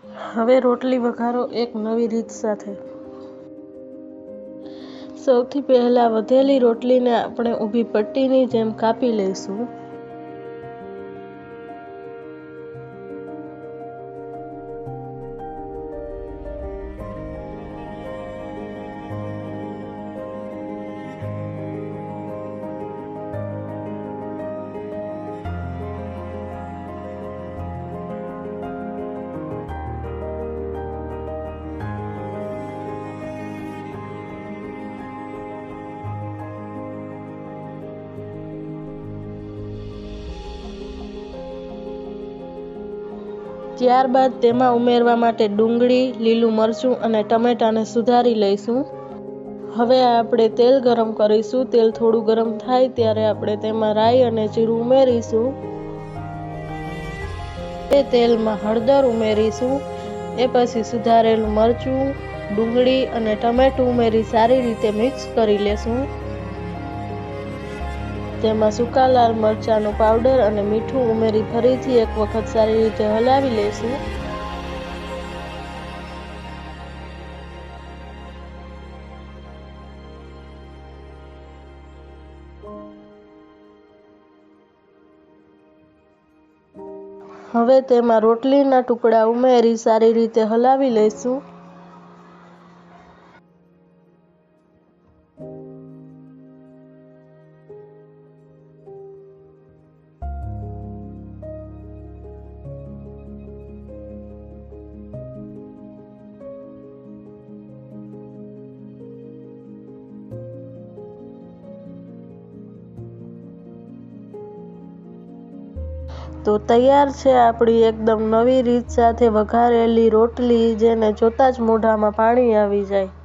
હવે રોટલી વઘારો એક નવી રીત સાથે। સૌથી પહેલા વધેલી રોટલીને આપણે ઊભી પટ્ટીની જેમ કાપી લઈશું। ત્યારબાદ તેમાં ઉમેરવા માટે ડુંગળી, લીલું મરચું અને ટમેટાને સુધારી લઈશું। હવે આપણે તેલ ગરમ કરીશું। તેલ થોડું ગરમ થાય ત્યારે આપણે તેમાં રાઈ અને જીરું ઉમેરીશું। તે તેલમાં હળદર ઉમેરીશું। એ પછી સુધારેલું મરચું, ડુંગળી અને ટમેટું ઉમેરી સારી રીતે મિક્સ કરી લેશું। તેમાં સૂકા લાલ મરચાંનો પાવડર અને મીઠું ઉમેરી ફરીથી એક વખત સારી રીતે હલાવી લઈશું। હવે તેમાં રોટલીના ટુકડા ઉમેરી સારી રીતે હલાવી લઈશું। તો તૈયાર છે આપણી એકદમ નવી રીત સાથે વઘારેલી રોટલી, જેને જોતાં જ મોઢામાં પાણી આવી જાય।